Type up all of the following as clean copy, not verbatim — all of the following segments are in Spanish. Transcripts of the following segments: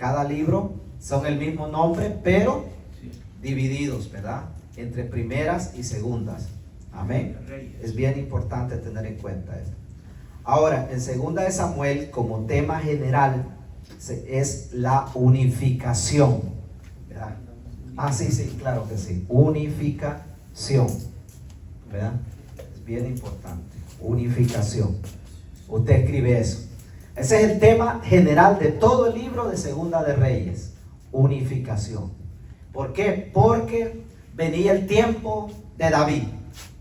Cada libro son el mismo nombre, pero divididos, ¿verdad? Entre primeras y segundas. Amén. Es bien importante tener en cuenta esto. Ahora, en segunda de Samuel, como tema general, es la unificación, ¿verdad? Sí, claro que sí. Unificación, ¿verdad? Es bien importante. Unificación. Usted escribe eso. Ese es el tema general de todo el libro de Segunda de Reyes. Unificación. ¿Por qué? Porque venía el tiempo de David.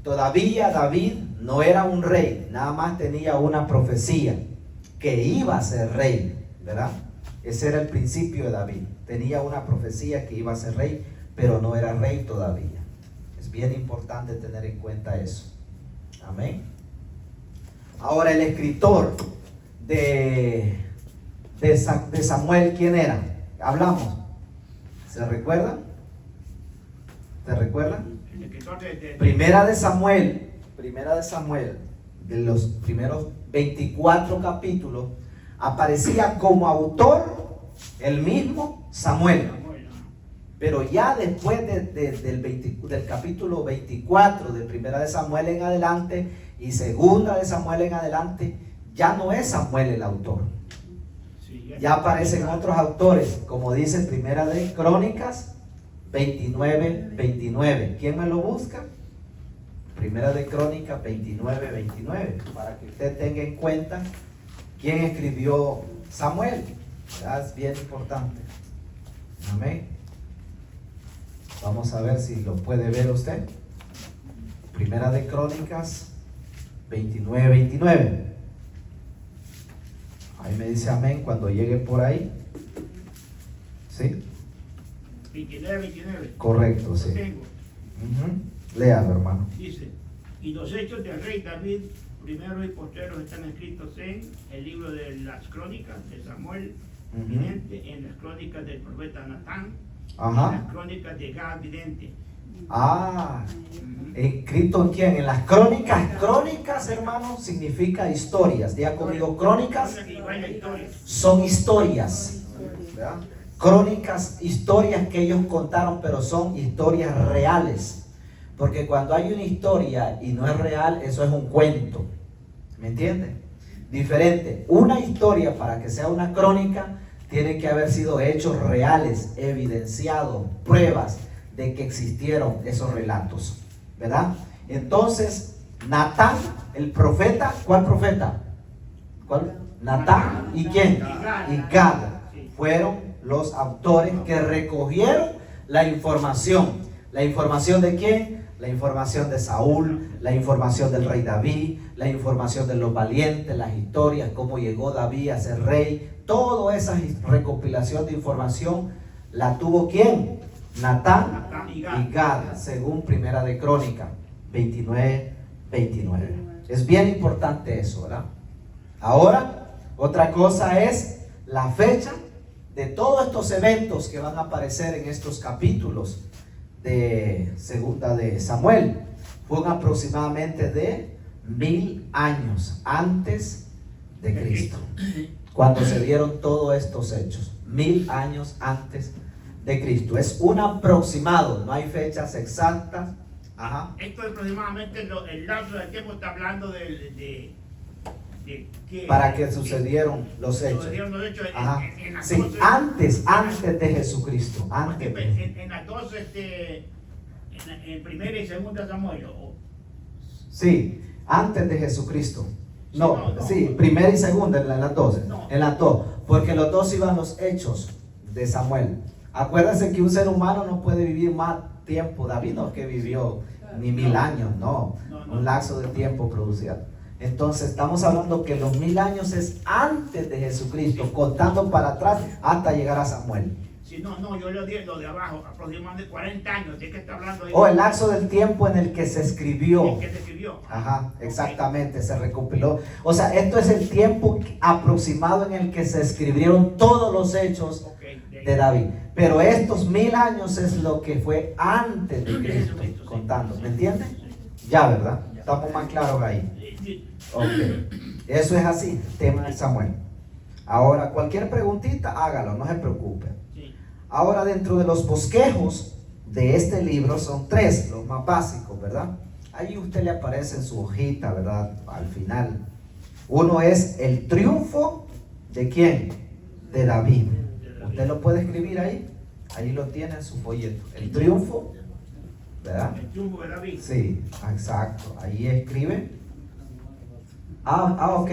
Todavía David no era un rey, nada más tenía una profecía que iba a ser rey, ¿verdad? Ese era el principio de David. Tenía una profecía que iba a ser rey, pero no era rey todavía. Es bien importante tener en cuenta eso. Amén. Ahora, el escritor de Samuel, ¿quién era? Hablamos. ¿Se recuerdan? ¿Se recuerdan? Primera de Samuel, de los primeros 24 capítulos, aparecía como autor el mismo Samuel. Pero ya después del capítulo 24 de Primera de Samuel en adelante y Segunda de Samuel en adelante, ya no es Samuel el autor. Ya aparecen otros autores, como dice Primera de Crónicas 29:29. ¿Quién me lo busca? Primera de Crónicas 29:29, para que usted tenga en cuenta quién escribió Samuel. ¿Verdad? Es bien importante. Amén. Vamos a ver si lo puede ver usted. Primera de Crónicas 29:29. Ahí me dice amén cuando llegue por ahí. ¿Sí? 29:29. Correcto, sí. Léalo, hermano. Dice: y los hechos del rey David, primeros y posteros, están escritos en el libro de las crónicas de Samuel, vidente, en las crónicas del profeta Natán, en las crónicas de Gad, vidente. ¿Escrito en quién? En las crónicas. Crónicas, hermano, significa historias. Diga conmigo, crónicas son historias, ¿verdad? Crónicas, historias que ellos contaron, pero son historias reales. Porque cuando hay una historia y no es real, eso es un cuento. ¿Me entiende? Diferente. Una historia, para que sea una crónica, tiene que haber sido hechos reales, evidenciados, pruebas de que existieron esos relatos, ¿verdad? Entonces, Natán, el profeta, ¿cuál profeta? ¿Cuál? Natán, ¿y quién? Y Gad fueron los autores que recogieron la información. ¿La información de quién? La información de Saúl, la información del rey David, la información de los valientes, las historias, cómo llegó David a ser rey. Toda esa recopilación de información la tuvo ¿quién? Natán y Gad, según Primera de Crónica 29:29. Es bien importante eso, ¿verdad? Ahora, otra cosa es la fecha de todos estos eventos que van a aparecer en estos capítulos de Segunda de Samuel. Fueron aproximadamente de 1000 años antes de Cristo, cuando se dieron todos estos hechos. 1000 años antes de Cristo. Es un aproximado, no hay fechas exactas. Esto aproximadamente el lapso del tiempo está hablando de que para que sucedieron los hechos. Sí, antes de Jesucristo. En las dos, en Primera y Segunda Samuel. Sí, antes de Jesucristo. No, sí, Primera y Segunda, en las dos. En las dos, porque los dos iban los hechos de Samuel. Acuérdense que un ser humano no puede vivir más tiempo. David no es que vivió ni 1000 años, no. Un lapso de tiempo producía. Entonces estamos hablando que los 1000 años es antes de Jesucristo, contando para atrás hasta llegar a Samuel. Sí, yo lo de abajo, aproximadamente 40 años. ¿De qué está hablando ahí? El lapso del tiempo en el que se escribió. ¿En que se escribió? Exactamente, se recopiló. O sea, esto es el tiempo aproximado en el que se escribieron todos los hechos de David. Pero estos 1000 años es lo que fue antes de Cristo, contando. ¿Me entienden? Ya, ¿verdad? Estamos más claros ahí. Ok. Eso es así, tema de Samuel. Ahora, cualquier preguntita, hágalo, no se preocupe. Sí. Ahora, dentro de los bosquejos de este libro son 3, los más básicos, ¿verdad? Ahí usted le aparece en su hojita, ¿verdad? Al final. Uno es el triunfo de ¿quién? De David. Usted lo puede escribir ahí. Ahí lo tiene en su folleto. El triunfo, ¿verdad? El triunfo de David. Sí, exacto. Ahí escribe. Ok.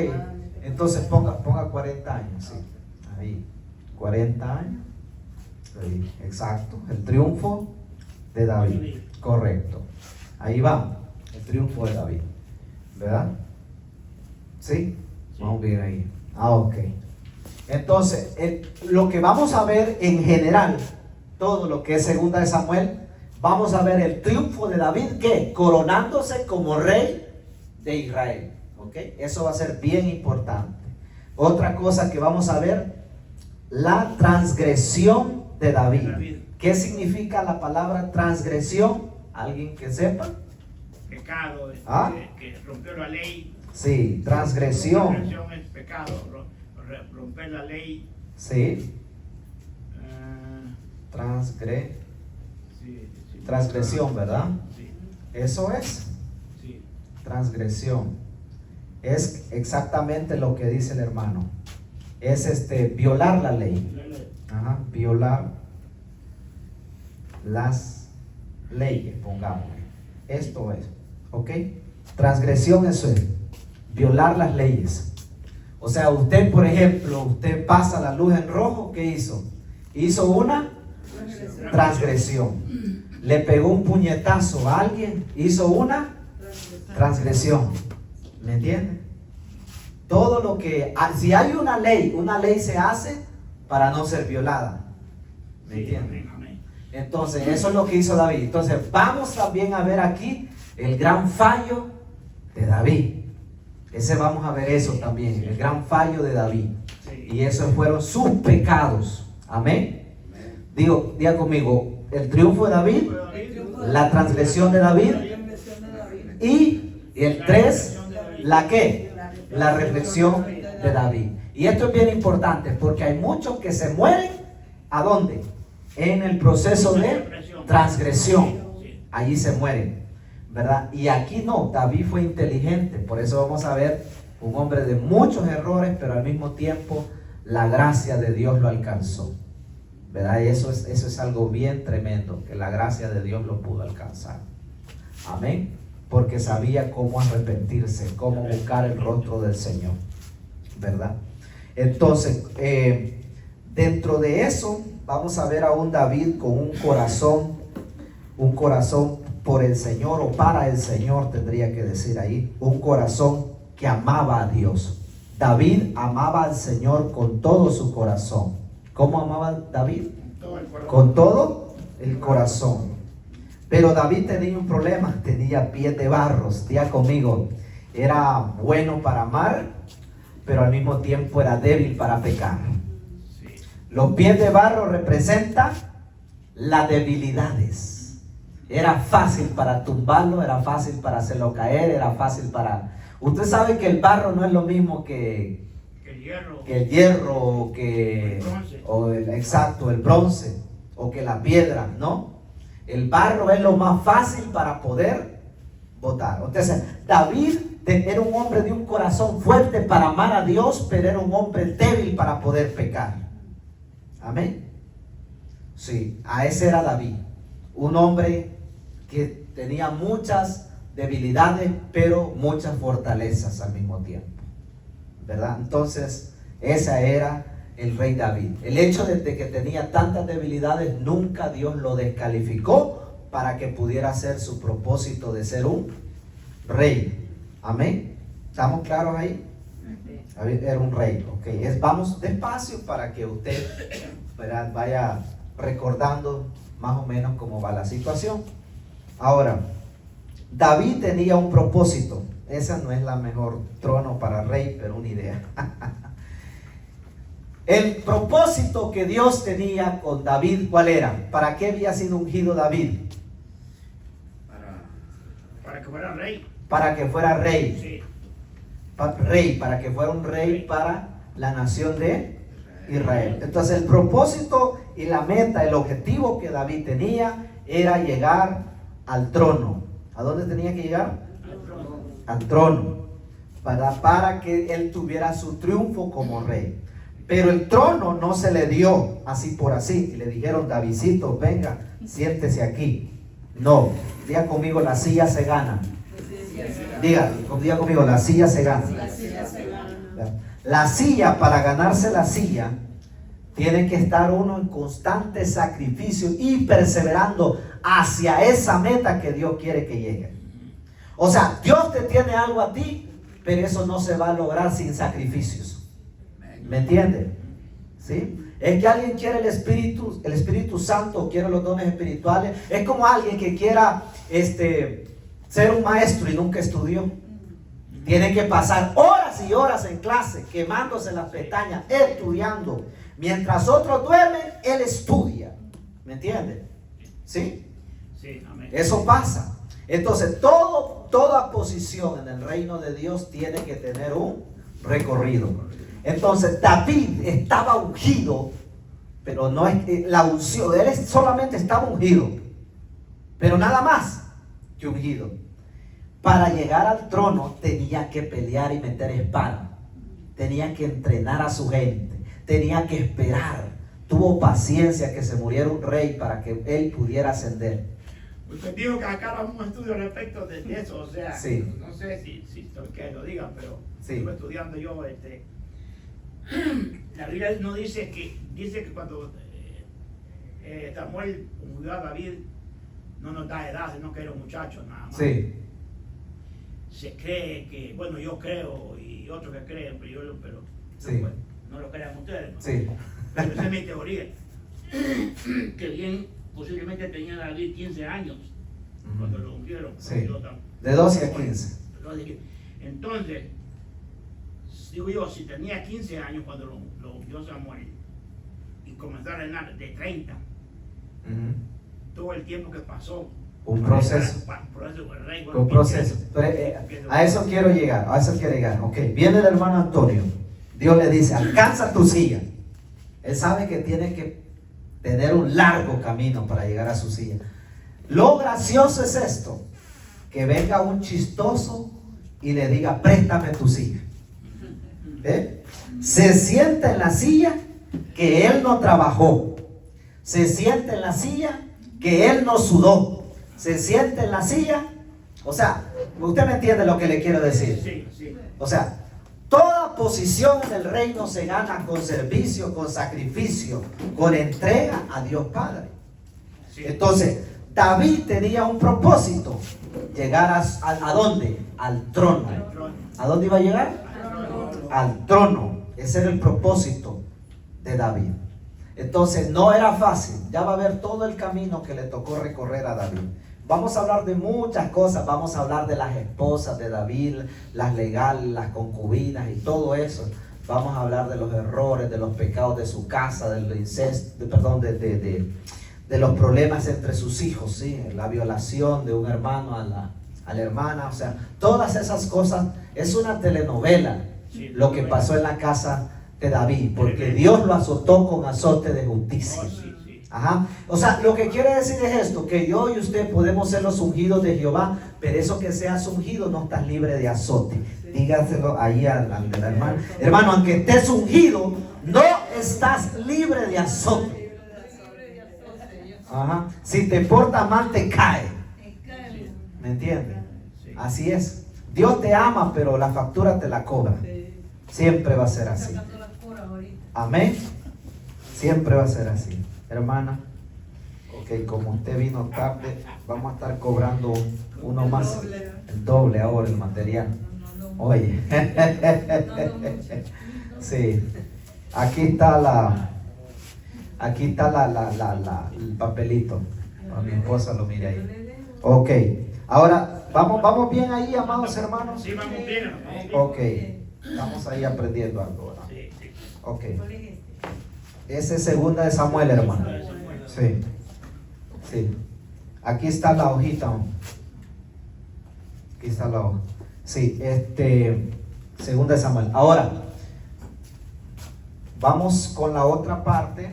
Entonces ponga 40 años, sí. Ahí. 40 años. Ahí, exacto. El triunfo de David. Correcto. Ahí va. El triunfo de David. ¿Verdad? ¿Sí? Vamos bien ahí. Ok. Entonces, lo que vamos a ver en general, todo lo que es segunda de Samuel, vamos a ver el triunfo de David, ¿qué? Coronándose como rey de Israel. ¿Ok? Eso va a ser bien importante. Otra cosa que vamos a ver, la transgresión de David. ¿Qué significa la palabra transgresión? ¿Alguien que sepa? Pecado, que rompió la ley. Sí, transgresión. Transgresión es pecado, romper la ley. Sí. Transgresión, ¿verdad? Sí. Eso es. Sí. Transgresión. Es exactamente lo que dice el hermano. Es violar la ley. Ajá, violar las leyes, pongamos. Esto es, ¿ok? Transgresión, eso es violar las leyes. O sea, usted, por ejemplo, usted pasa la luz en rojo, ¿qué hizo? Hizo una transgresión. Le pegó un puñetazo a alguien, hizo una transgresión. ¿Me entiende? Todo lo que, si hay una ley se hace para no ser violada. ¿Me entiende? Entonces, eso es lo que hizo David. Entonces, vamos también a ver aquí el gran fallo de David. Vamos a ver eso también, el gran fallo de David. Y esos fueron sus pecados. Amén. Diga conmigo, el triunfo de David, la transgresión de David y el 3, ¿la qué? La reflexión de David. Y esto es bien importante porque hay muchos que se mueren, ¿a dónde? En el proceso de transgresión. Allí se mueren, ¿verdad? Y aquí no, David fue inteligente. Por eso vamos a ver un hombre de muchos errores, pero al mismo tiempo la gracia de Dios lo alcanzó, ¿verdad? Y eso es algo bien tremendo, que la gracia de Dios lo pudo alcanzar. Amén. Porque sabía cómo arrepentirse, cómo buscar el rostro del Señor, ¿verdad? Entonces, dentro de eso, vamos a ver a un David con un corazón por el Señor, o para el Señor, tendría que decir ahí, un corazón que amaba a Dios. David amaba al Señor con todo su corazón. ¿Cómo amaba David? Con todo el corazón. Pero David tenía un problema, tenía pies de barro. Diga conmigo, era bueno para amar, pero al mismo tiempo era débil para pecar. Los pies de barro representan las debilidades. Era fácil para tumbarlo, era fácil para hacerlo caer, era fácil para... Usted sabe que el barro no es lo mismo que el hierro, exacto, el bronce, o que la piedra, ¿no? El barro es lo más fácil para poder botar. Entonces, David era un hombre de un corazón fuerte para amar a Dios, pero era un hombre débil para poder pecar. Amén. Sí, a ese era David. Un hombre que tenía muchas debilidades, pero muchas fortalezas al mismo tiempo, ¿verdad? Entonces, ese era el rey David. El hecho de que tenía tantas debilidades, nunca Dios lo descalificó para que pudiera hacer su propósito de ser un rey. Amén. ¿Estamos claros ahí? David era un rey. Okay. Vamos despacio para que usted, ¿verdad?, vaya recordando más o menos cómo va la situación. Ahora, David tenía un propósito. Esa no es la mejor trono para rey, pero una idea. El propósito que Dios tenía con David, ¿cuál era? ¿Para qué había sido ungido David? Para que fuera rey. Para que fuera rey. Sí. Para que fuera un rey para la nación de Israel. Entonces el propósito y la meta, el objetivo que David tenía era llegar al trono. ¿A dónde tenía que llegar? Al trono. Para que él tuviera su triunfo como rey. Pero el trono no se le dio así por así. Y le dijeron, Davidcito, venga, siéntese aquí. No, diga conmigo, la silla se gana. Diga conmigo, la silla se gana. La silla, para ganarse la silla, tiene que estar uno en constante sacrificio y perseverando hacia esa meta que Dios quiere que llegue. O sea, Dios te tiene algo a ti, pero eso no se va a lograr sin sacrificios. ¿Me entiende? ¿Sí? Es que alguien quiere el Espíritu Santo, quiere los dones espirituales. Es como alguien que quiera ser un maestro y nunca estudió. Tiene que pasar horas y horas en clase, quemándose las pestañas, estudiando. Mientras otros duermen, él estudia. ¿Me entiende? ¿Sí? Sí, amén. Eso pasa. Entonces, toda posición en el reino de Dios tiene que tener un recorrido. Entonces, David estaba ungido, pero no es la unción. Él solamente estaba ungido, pero nada más que ungido. Para llegar al trono tenía que pelear y meter espada. Tenía que entrenar a su gente. Tenía que esperar. Tuvo paciencia que se muriera un rey para que él pudiera ascender. Usted dijo que acá haga un estudio respecto de eso, o sea, sí. No sé si que lo digan, pero sí. Estuve estudiando yo, la Biblia no dice que cuando Samuel ungió a David, no nos da edad, sino que era un muchacho nada más. Sí. Se cree que, bueno, yo creo y otros que creen, pero sí. Pues, no lo crean ustedes, ¿no? Sí. Pero esa es mi teoría. Que bien, posiblemente tenía David 15 años cuando lo ungieron. Sí. De 12 a 15. Entonces, digo yo, si tenía 15 años cuando lo ungió Samuel y comenzó a reinar de 30, todo el tiempo que pasó. Un proceso. Un proceso. Pero, a eso quiero llegar. Ok, viene el hermano Antonio. Dios le dice, alcanza tu silla. Él sabe que tiene que tener un largo camino para llegar a su silla. Lo gracioso es esto, que venga un chistoso y le diga, préstame tu silla. Se sienta en la silla que él no trabajó. Se sienta en la silla que él no sudó. Se sienta en la silla. O sea, usted me entiende lo que le quiero decir. Sí, sí. O sea, toda posición en el reino se gana con servicio, con sacrificio, con entrega a Dios Padre. Sí. Entonces, David tenía un propósito, llegar ¿a dónde? Al trono. ¿A dónde iba a llegar? Al trono. Ese era el propósito de David. Entonces, no era fácil. Ya va a ver todo el camino que le tocó recorrer a David. Vamos a hablar de muchas cosas. Vamos a hablar de las esposas de David, las legales, las concubinas y todo eso. Vamos a hablar de los errores, de los pecados de su casa, del incesto, de los problemas entre sus hijos, ¿sí? La violación de un hermano a la hermana. O sea, todas esas cosas. Es una telenovela, sí, lo que pasó en la casa de David, porque Dios lo azotó con azote de justicia. Ajá. O sea, lo que quiere decir es esto, que yo y usted podemos ser los ungidos de Jehová, pero eso que seas ungido no estás libre de azote. Dígaselo ahí al hermano. Hermano, aunque estés ungido, no estás libre de azote. Ajá. Si te portas mal, te cae. ¿Me entiendes? Así es. Dios te ama, pero la factura te la cobra. Siempre va a ser así. Amén. Siempre va a ser así. Hermana, ok, como usted vino tarde, vamos a estar cobrando uno más, el doble ahora el material. Oye, sí, aquí está el papelito. A mi esposa lo mire ahí. Ok, ahora vamos bien ahí, amados hermanos. Sí, vamos bien. Ok, estamos ahí aprendiendo algo, ¿verdad? Ok. Ese es segunda de Samuel, hermano. Sí. Sí. Aquí está la hojita. Aquí está la hoja. Sí, segunda de Samuel. Ahora, vamos con la otra parte,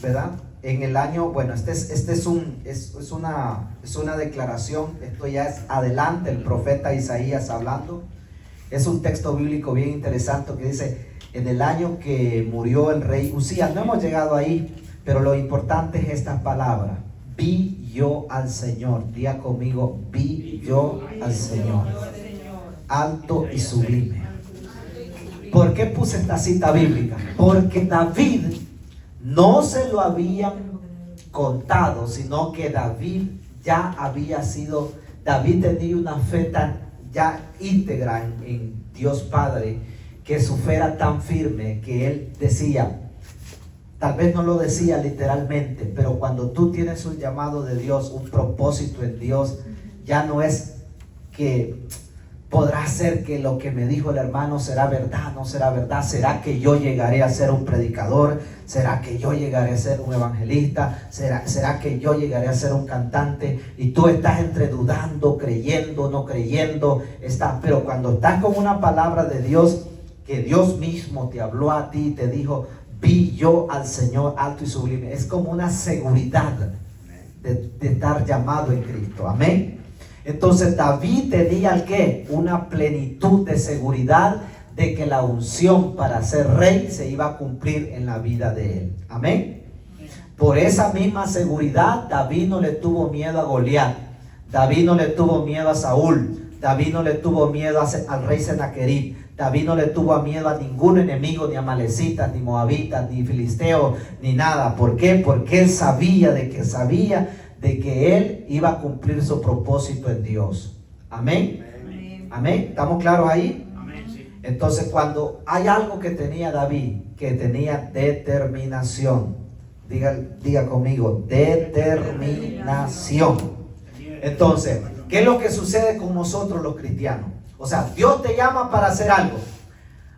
¿verdad? En el año, bueno, es una declaración, esto ya es adelante, el profeta Isaías hablando. Es un texto bíblico bien interesante que dice, en el año que murió el rey Usías, no hemos llegado ahí, pero lo importante es esta palabra, vi yo al Señor. Diga conmigo, vi yo al Señor, alto y sublime. ¿Por qué puse esta cita bíblica? Porque David no se lo habían contado, sino que David tenía una fe tan ya íntegra en Dios Padre, que su fe era tan firme que él decía, tal vez no lo decía literalmente, pero cuando tú tienes un llamado de Dios, un propósito en Dios, ya no es que podrá ser que lo que me dijo el hermano será verdad, no será verdad. ¿Será que yo llegaré a ser un predicador? ¿Será que yo llegaré a ser un evangelista? ¿Será que yo llegaré a ser un cantante? Y tú estás entre dudando, creyendo, no creyendo. Pero cuando estás con una palabra de Dios, que Dios mismo te habló a ti y te dijo, vi yo al Señor alto y sublime. Es como una seguridad de estar llamado en Cristo. Amén. Entonces David tenía el qué, una plenitud de seguridad de que la unción para ser rey se iba a cumplir en la vida de él. Amén. Por esa misma seguridad, David no le tuvo miedo a Goliat, David no le tuvo miedo a Saúl, David no le tuvo miedo al rey Sennacherib, David no le tuvo miedo a ningún enemigo, ni amalecitas, ni moabitas, ni filisteos, ni nada. ¿Por qué? Porque él sabía de que él iba a cumplir su propósito en Dios. Amén. Amén. ¿Estamos claros ahí? Amén, sí. Entonces, cuando hay algo que tenía David, que tenía determinación. Diga conmigo, determinación. Entonces, ¿qué es lo que sucede con nosotros los cristianos? O sea, Dios te llama para hacer algo.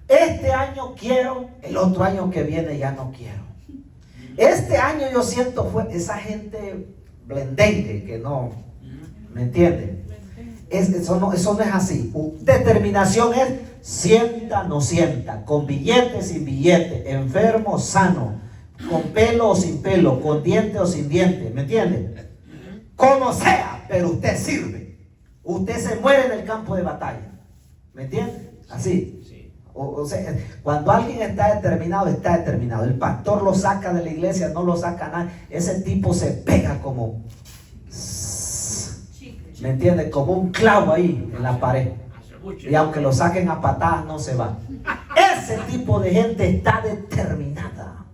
Este año quiero, el otro año que viene ya no quiero. Este año yo siento esa gente blendengue que no, ¿me entienden? Eso no es así. Determinación es sienta, no sienta, con billete, sin billete, enfermo, sano, con pelo o sin pelo, con diente o sin diente, ¿me entienden? Como sea, pero usted sirve. Usted se muere en el campo de batalla, ¿me entienden? Así. O sea, cuando alguien está determinado, está determinado. El pastor lo saca de la iglesia, no lo saca nadie. Ese tipo se pega como, ¿me entiende? Como un clavo ahí en la pared. Y aunque lo saquen a patadas, no se va. Ese tipo de gente está determinada.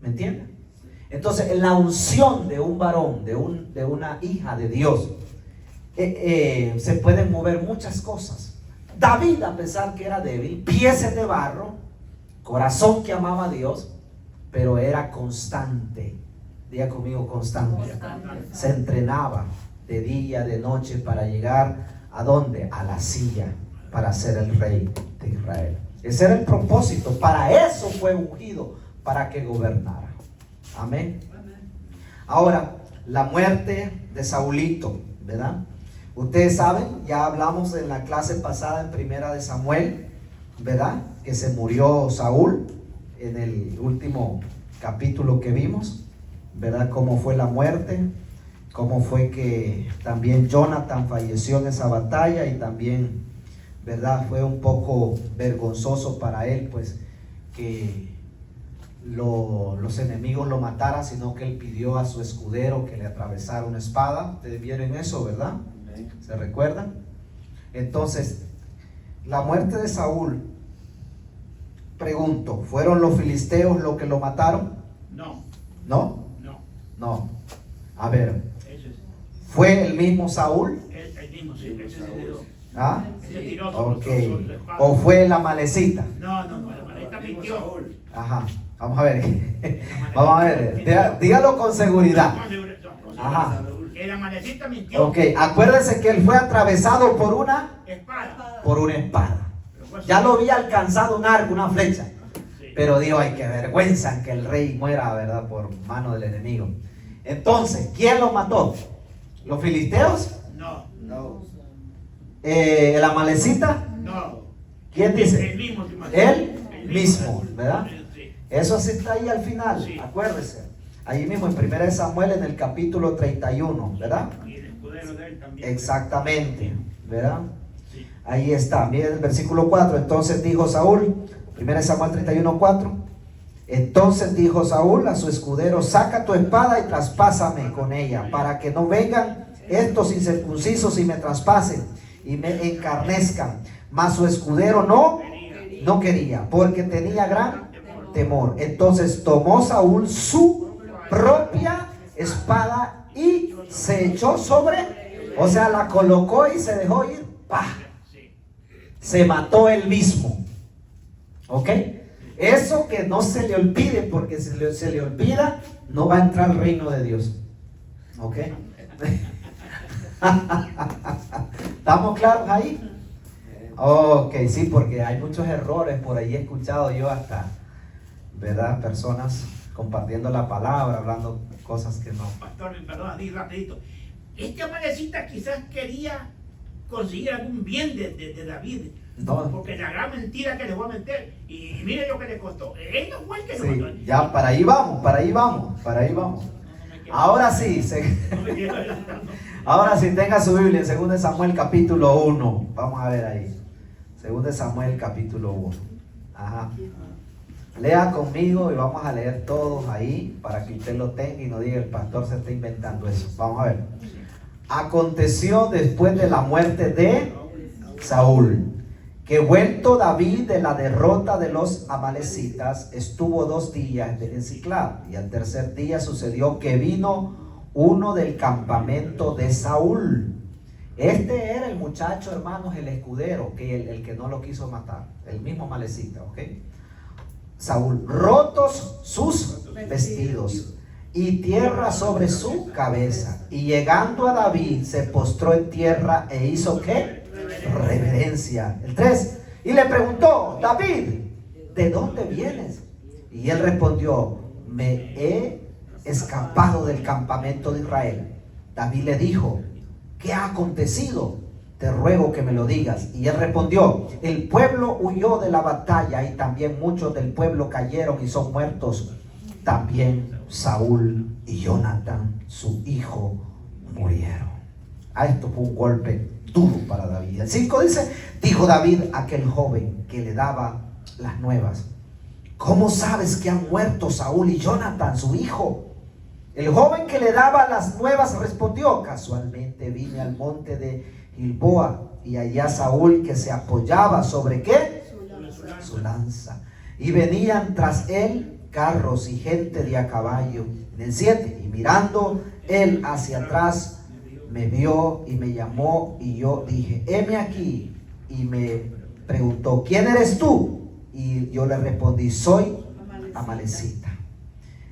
¿Me entiende? Entonces, en la unción de un varón, de una hija de Dios, se pueden mover muchas cosas. David, a pesar que era débil, pies de barro, corazón que amaba a Dios, pero era constante. Diga conmigo, constante. Se entrenaba de día, de noche, para llegar ¿a dónde? A la silla, para ser el rey de Israel. Ese era el propósito. Para eso fue ungido, para que gobernara. Amén. Ahora, la muerte de Saulito, ¿verdad? Ustedes saben, ya hablamos en la clase pasada en Primera de Samuel, ¿verdad? Que se murió Saúl en el último capítulo que vimos, ¿verdad? Cómo fue la muerte, cómo fue que también Jonathan falleció en esa batalla y también, ¿verdad? Fue un poco vergonzoso para él, pues, que los enemigos lo mataran, sino que él pidió a su escudero que le atravesara una espada. Ustedes vieron eso, ¿verdad? ¿Se recuerdan? Entonces, la muerte de Saúl, pregunto, ¿fueron los filisteos los que lo mataron? No. ¿No? No. No. A ver, ¿fue el mismo Saúl? El mismo, sí. ¿Ah? Sí. Ok. ¿O fue la malecita? No, la malecita mintió. Ajá. Vamos a ver. Vamos a ver. Dígalo con seguridad. Ajá. La malecita mintió. Ok, acuérdense que él fue atravesado por una espada. Por una espada. Ya lo había alcanzado un arco, una flecha. Sí. Pero dijo, ay, qué vergüenza que el rey muera, ¿verdad? Por mano del enemigo. Entonces, ¿quién lo mató? ¿Los filisteos? No. ¿La malecita? No. ¿Quién dice? El mismo. Él mismo, ¿verdad? Eso sí está ahí al final, sí. Acuérdese. Ahí mismo en 1 Samuel en el capítulo 31, ¿verdad? Y el escudero de él también. Exactamente, ¿verdad? Sí. Ahí está, miren el versículo 4. Entonces dijo Saúl, 1 Samuel 31, 4. Entonces dijo Saúl a su escudero: saca tu espada y traspásame con ella, para que no vengan estos incircuncisos y me traspasen y me encarnezcan. Mas su escudero no quería, porque tenía gran temor. Entonces tomó Saúl su propia espada y se echó sobre, o sea, la colocó y se dejó ir. ¡Pah! Se mató él mismo. ¿Ok? Eso que no se le olvide, porque si se le olvida, no va a entrar al reino de Dios. ¿Ok? ¿Estamos claros ahí? Ok, sí, porque hay muchos errores por ahí. He escuchado yo hasta, ¿verdad? Personas compartiendo la palabra, hablando cosas que no. Pastor, perdón, así rapidito. Este Amalecita quizás quería conseguir algún bien de David. No. Porque la gran mentira que le voy a meter, y mire lo que le costó. Él no fue el que le costó. Ya, para ahí vamos. Ahora sí, ahora sí, tenga su Biblia en 2 Samuel capítulo 1. Vamos a ver ahí. 2 Samuel capítulo 1. Ajá. Lea conmigo y vamos a leer todos ahí para que usted lo tenga y no diga el pastor se está inventando eso. Vamos a ver. Aconteció después de la muerte de Saúl, que vuelto David de la derrota de los amalecitas, estuvo 2 días en Siclag, y al tercer día sucedió que vino uno del campamento de Saúl. Este era el muchacho, hermanos, el escudero, que el que no lo quiso matar, el mismo amalecita, ¿ok? Saúl, rotos sus vestidos y tierra sobre su cabeza, y llegando a David se postró en tierra e hizo ¿qué? Reverencia. El 3. Y le preguntó: David, ¿de dónde vienes? Y él respondió: me he escapado del campamento de Israel. David le dijo: ¿qué ha acontecido? Te ruego que me lo digas. Y él respondió: el pueblo huyó de la batalla y también muchos del pueblo cayeron y son muertos. También Saúl y Jonathan, su hijo, murieron. A esto fue un golpe duro para David. El 5 dice: dijo David a aquel joven que le daba las nuevas: ¿cómo sabes que han muerto Saúl y Jonathan, su hijo? El joven que le daba las nuevas respondió: casualmente vine al monte de Gilboa y allá Saúl que se apoyaba sobre ¿qué? Su lanza. Y venían tras él carros y gente de a caballo. En el 7, y mirando él hacia atrás, me vio y me llamó, y yo dije: heme aquí. Y me preguntó: ¿quién eres tú? Y yo le respondí: soy amalecita.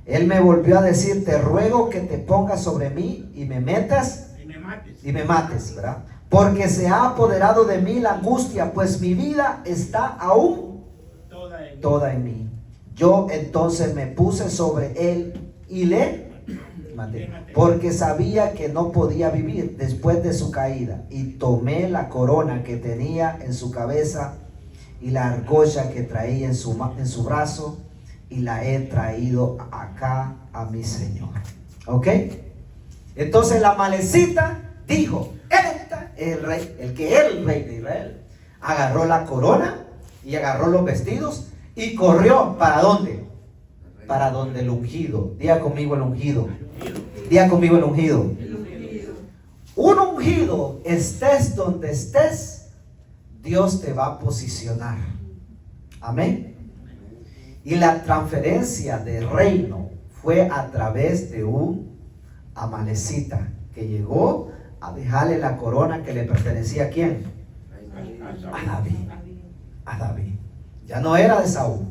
Él me volvió a decir: te ruego que te pongas sobre mí y me metas y me mates, ¿verdad? Porque se ha apoderado de mí la angustia, pues mi vida está aún toda en mí. Yo entonces me puse sobre él y le maté, porque sabía que no podía vivir después de su caída. Y tomé la corona que tenía en su cabeza y la argolla que traía en su brazo, y la he traído acá a mi Señor. ¿Ok? Entonces la amalecita dijo: esta es el rey, el que era el rey de Israel. Agarró la corona y agarró los vestidos y corrió. ¿Para dónde? Para donde el ungido. Diga conmigo el ungido. Diga conmigo el ungido. Un ungido, estés donde estés, Dios te va a posicionar. Amén. Y la transferencia de reino fue a través de un amalecita que llegó a dejarle la corona que le pertenecía ¿a quién? A David. A David. Ya no era de Saúl.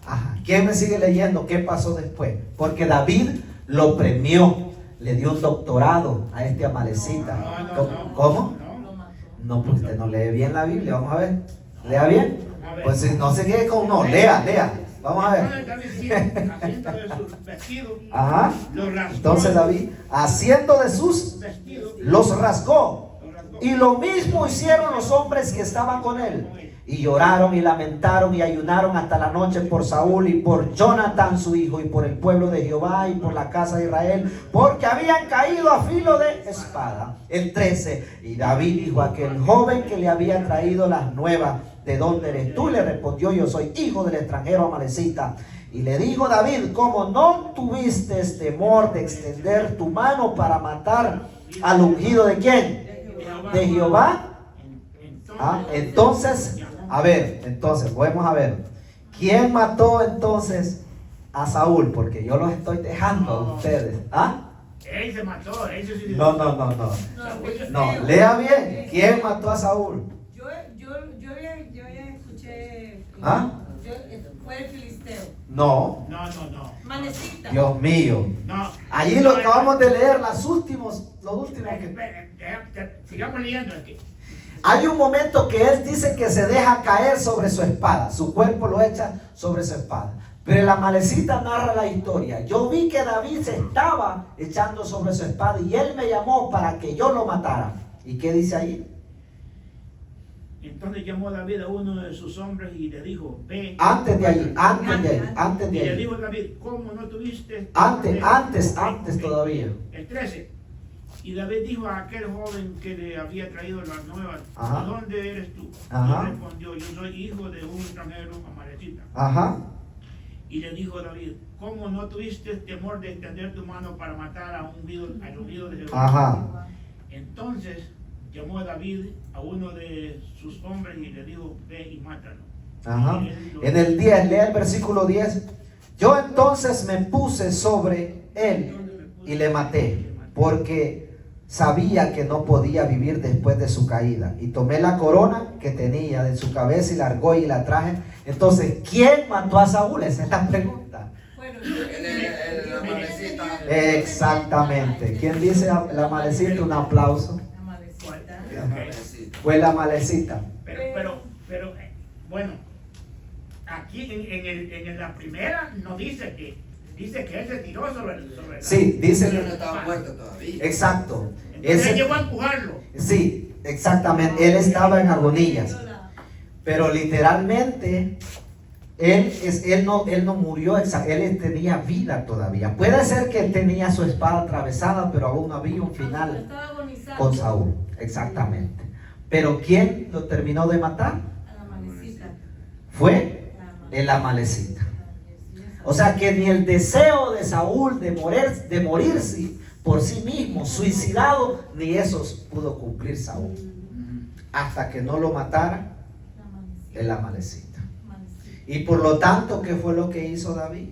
Ajá. ¿Quién me sigue leyendo qué pasó después? Porque David lo premió, le dio un doctorado a este amalecita. ¿Cómo? No, pues usted no lee bien la Biblia. Vamos a ver. ¿Lea bien? Pues si no se quede con no, lea. Vamos a ver. Ajá. Entonces David, haciendo de sus vestidos, los rasgó. Y lo mismo hicieron los hombres que estaban con él. Y lloraron y lamentaron y ayunaron hasta la noche por Saúl y por Jonatán su hijo y por el pueblo de Jehová y por la casa de Israel, porque habían caído a filo de espada. El 13. Y David dijo a aquel joven que le había traído las nuevas: ¿de dónde eres tú? Y le respondió: yo soy hijo del extranjero amalecita. Y le dijo David: ¿cómo no tuviste temor de extender tu mano para matar al ungido de quién? De Jehová. Entonces, vamos a ver. ¿Quién mató entonces a Saúl? Porque yo los estoy dejando a ustedes. Él se mató, él se suicidó. No, lea bien. ¿Quién mató a Saúl? Yo ya escuché. Fue el filisteo. No. Manecita. Dios mío. No. Allí lo acabamos de leer, los últimos sigamos leyendo aquí. Hay un momento que él dice que se deja caer sobre su espada, su cuerpo lo echa sobre su espada. Pero el amalecita narra la historia: yo vi que David se estaba echando sobre su espada y él me llamó para que yo lo matara. ¿Y qué dice ahí? Entonces llamó David a uno de sus hombres y le dijo: ve. Antes de ahí. Y le dijo David: ¿cómo no tuviste? Antes todavía. El 13. Y David dijo a aquel joven que le había traído las nuevas: ¿de dónde eres tú? Y respondió: yo soy hijo de un extranjero amalecita. Y le dijo David: ¿cómo no tuviste temor de extender tu mano para matar al ungido de Jehová? Entonces llamó David a uno de sus hombres y le dijo: ve y mátalo. En el 10, lea el versículo 10. Yo entonces me puse sobre él y le maté, porque sabía que no podía vivir después de su caída. Y tomé la corona que tenía de su cabeza y la argó y la traje. Entonces, ¿quién mató a Saúl? Esa es la pregunta. Bueno, exactamente. ¿Quién dice la amalecita? Un aplauso. Fue la amalecita. Pero, bueno, aquí en la primera no dice que él se tiró sobre sí, dice que no estaba muerto todavía. Exacto. Él llegó a empujarlo. Sí, exactamente. Él estaba en agonías. Pero literalmente él no murió, él tenía vida todavía. Puede ser que él tenía su espada atravesada, pero aún había un final con Saúl. Exactamente. Pero ¿quién lo terminó de matar? Fue el amalecita. O sea que ni el deseo de Saúl de morirse por sí mismo, suicidado, ni eso pudo cumplir Saúl. Hasta que no lo matara el amalecita. Y por lo tanto, ¿qué fue lo que hizo David?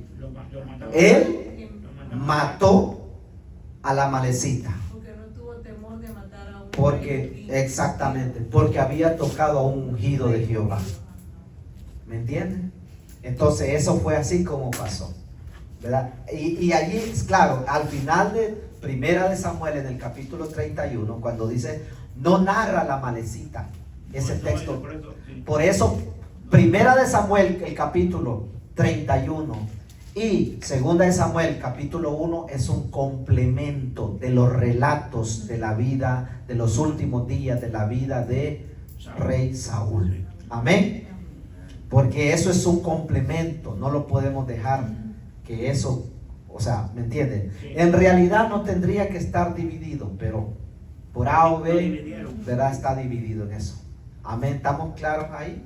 Él mató al amalecita. Porque no tuvo temor de matar a un. Exactamente, porque había tocado a un ungido de Jehová. ¿Me entienden? Entonces eso fue así como pasó, ¿verdad? Y allí, claro, al final de Primera de Samuel, en el capítulo 31, cuando dice, no narra la amalecita, ese texto. Por eso, Primera de Samuel, el capítulo 31 y Segunda de Samuel, capítulo 1, es un complemento de los relatos de la vida, de los últimos días de la vida de rey Saúl. Amén. Porque eso es un complemento, no lo podemos dejar que eso, o sea, ¿me entienden? En realidad no tendría que estar dividido, pero por A o B, ¿verdad? Está dividido en eso. Amén, ¿estamos claros ahí?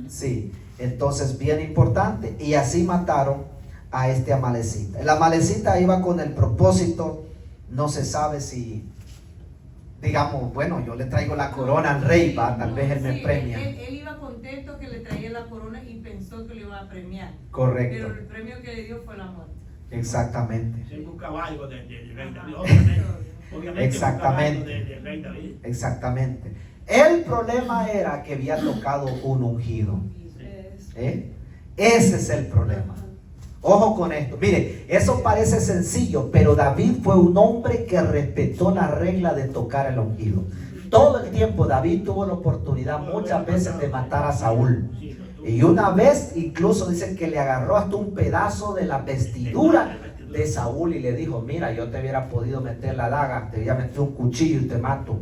Sí, entonces bien importante, y así mataron a este amalecita. El amalecita iba con el propósito, no se sabe si, digamos, bueno, yo le traigo la corona al rey, tal vez él me premia. Él iba contento que le traía la corona y pensó que le iba a premiar. Correcto. Pero el premio que le dio fue la muerte. Exactamente. Se buscaba algo del rey David, obviamente. Exactamente. Del rey David. Exactamente. El problema era que había tocado un ungido. Ese es el problema. Ojo con esto. Mire, eso parece sencillo, pero David fue un hombre que respetó la regla de tocar el ungido. Todo el tiempo David tuvo la oportunidad muchas veces de matar a Saúl. Y una vez incluso dicen que le agarró hasta un pedazo de la vestidura de Saúl y le dijo, mira, yo te hubiera podido meter la daga, te hubiera metido un cuchillo y te mato.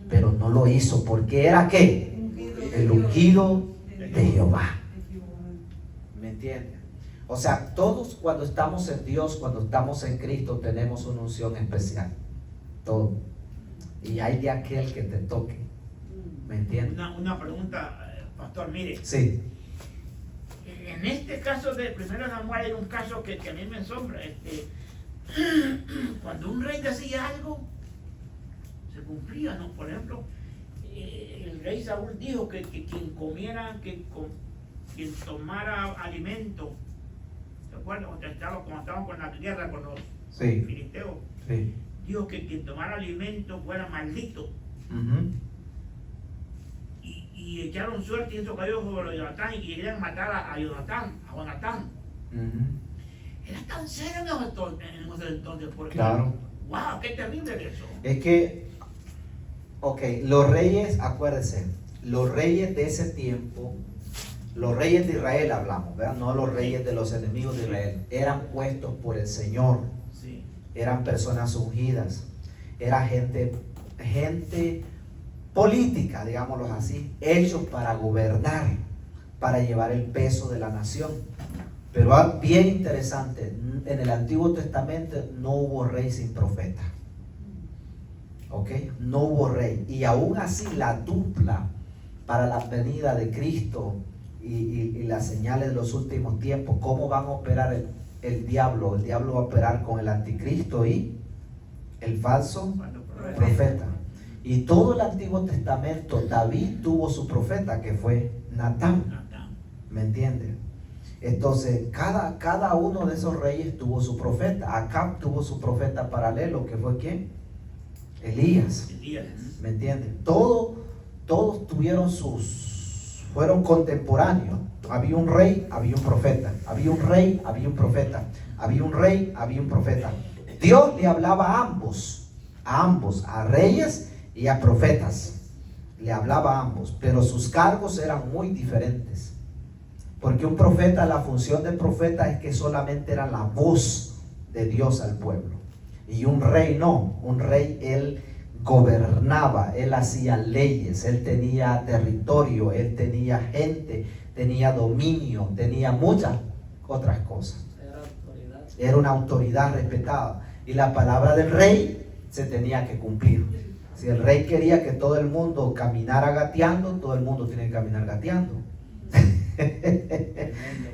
Pero no lo hizo, porque era ¿qué? El ungido de Jehová. ¿Me entiendes? O sea, todos cuando estamos en Dios, cuando estamos en Cristo, tenemos una unción especial. Todo. Y hay de aquel que te toque. ¿Me entiendes? Una pregunta, pastor, mire. Sí. En este caso de 1 Samuel hay un caso que a mí me asombra. Cuando un rey decía algo, se cumplía, ¿no? Por ejemplo, el rey Saúl dijo que quien comiera, quien tomara alimento, ¿se acuerdan? Cuando estaban con la guerra con los filisteos, dijo que quien tomara alimento fuera maldito. Y echaron suerte y eso cayó sobre Jonatán y querían matar a Jonatán. Era tan serio en ese entonces, porque claro. Wow, qué terrible eso. Es que, los reyes, acuérdense, los reyes de ese tiempo, los reyes de Israel hablamos, ¿verdad? No los reyes de los enemigos de Israel, eran puestos por el Señor, sí. Eran personas ungidas, era gente política, digámoslo así, hechos para gobernar, para llevar el peso de la nación. Pero bien interesante, en el Antiguo Testamento no hubo rey sin profeta. ¿Ok? No hubo rey. Y aún así la dupla para la venida de Cristo y las señales de los últimos tiempos, ¿cómo van a operar el diablo? El diablo va a operar con el anticristo y el falso profeta. Y todo el Antiguo Testamento, David tuvo su profeta que fue Natán. ¿Me entiendes? Entonces, cada uno de esos reyes tuvo su profeta. Acab tuvo su profeta paralelo, que fue ¿quién? Elías. ¿Me entiendes? Todos fueron contemporáneos. Había un rey, había un profeta. Había un rey, había un profeta. Había un rey, había un profeta. Dios le hablaba a ambos, a reyes y a profetas. Le hablaba a ambos, pero sus cargos eran muy diferentes. Porque un profeta, la función del profeta es que solamente era la voz de Dios al pueblo. Y un rey no, un rey él gobernaba, él hacía leyes, él tenía territorio, él tenía gente, tenía dominio, tenía muchas otras cosas. Era una autoridad respetada. Y la palabra del rey se tenía que cumplir. Si el rey quería que todo el mundo caminara gateando, todo el mundo tiene que caminar gateando.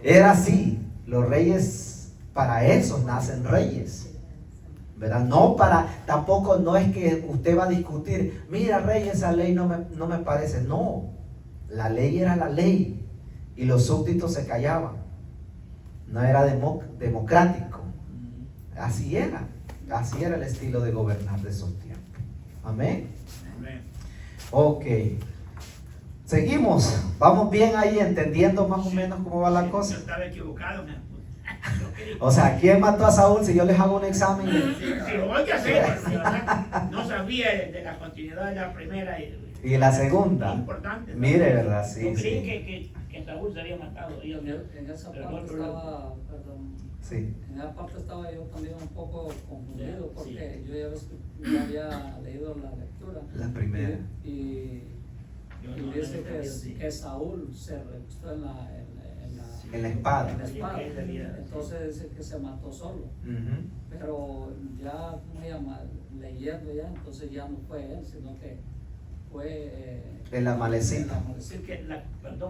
Era así. Los reyes, para eso nacen reyes, ¿verdad? Tampoco no es que usted va a discutir, mira rey, esa ley no me parece. No, la ley era la ley y los súbditos se callaban. No era democrático. Así era el estilo de gobernar de esos tiempos. Amén. Ok. Seguimos, vamos bien ahí entendiendo más o menos cómo va la cosa. Yo estaba equivocado. O sea, ¿quién mató a Saúl si yo les hago un examen? Sí, lo voy a hacer. No sabía de la continuidad de la primera y la segunda. Importante. Mire, ¿verdad? Sí. Yo creí que Saúl se había matado. En esa parte estaba, sí. En esa parte estaba yo también un poco confundido porque yo ya había leído la lectura. La primera. Y dice que Saúl se recostó en la espada. Entonces dice que se mató solo. Pero ya, ¿cómo se llama? Leyendo ya, entonces ya no fue él, sino que fue el amalecita.